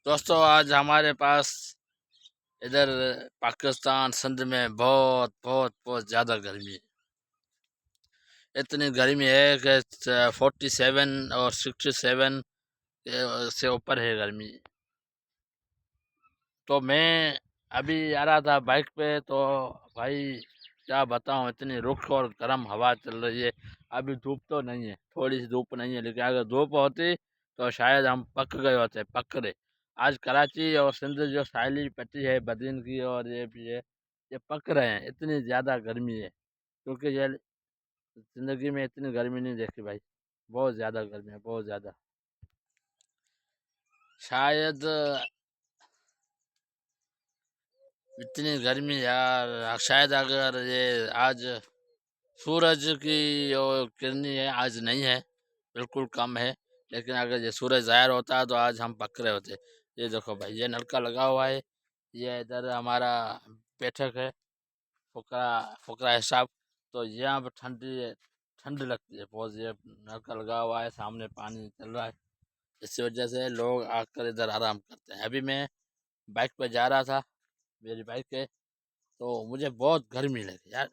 दोस्तों आज हमारे पास इधर पाकिस्तान सिंध में बहुत बहुत बहुत ज़्यादा गर्मी है। इतनी गर्मी है कि 47 और 67 से ऊपर है गर्मी। तो मैं अभी आ रहा था बाइक पे, तो भाई क्या बताऊं, इतनी रुख और गर्म हवा चल रही है। अभी धूप तो नहीं है, थोड़ी सी धूप नहीं है, लेकिन अगर धूप होती तो शायद हम पक गए होते, पकड़े। आज कराची और सिंध जो साहिली पट्टी है बदीन की, और ये भी है, ये पक रहे हैं, इतनी ज़्यादा गर्मी है। क्योंकि ये ज़िंदगी में इतनी गर्मी नहीं देखी भाई, बहुत ज़्यादा गर्मी है, बहुत ज़्यादा। शायद इतनी गर्मी यार, शायद अगर ये आज सूरज की जो किरनी है आज नहीं है, बिल्कुल कम है। लेकिन अगर ये सूरज ज़ाहिर होता तो आज हम पक रहे होते। ये देखो भाई, ये नलका लगा हुआ है, ये इधर हमारा बैठक है, फुकरा फुकरा हिसाब। तो यहाँ पर ठंड लगती है बहुत। ये नलका लगा हुआ है, सामने पानी चल रहा है, इसी वजह से लोग आकर इधर आराम करते हैं। अभी मैं बाइक पे जा रहा था, मेरी बाइक है, तो मुझे बहुत गर्मी लगी यार।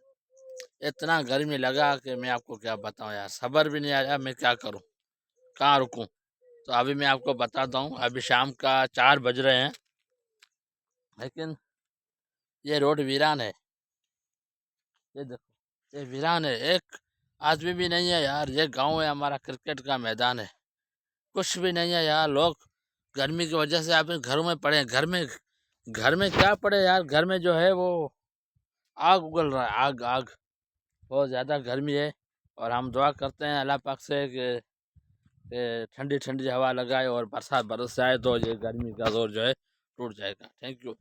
इतना गर्मी लगा कि मैं आपको क्या बताऊं यार, सब्र भी नहीं आया, मैं क्या करूं, कहाँ रुकूं। तो अभी मैं आपको बताता हूँ, अभी शाम का 4 बज रहे हैं, लेकिन ये रोड वीरान है। ये देखो, ये वीरान है, एक आदमी भी नहीं है यार। ये गांव है हमारा, क्रिकेट का मैदान है, कुछ भी नहीं है यार। लोग गर्मी की वजह से अपने घरों में पड़े हैं। घर में क्या पड़े यार, घर में जो है वो आग उगल रहा है, आग आग। बहुत ज़्यादा गर्मी है, और हम दुआ करते हैं अल्लाह पाक से कि ठंडी ठंडी हवा लगाए और बरसात बरस जाए, तो ये गर्मी का जोर जो है टूट जाएगा। Thank you.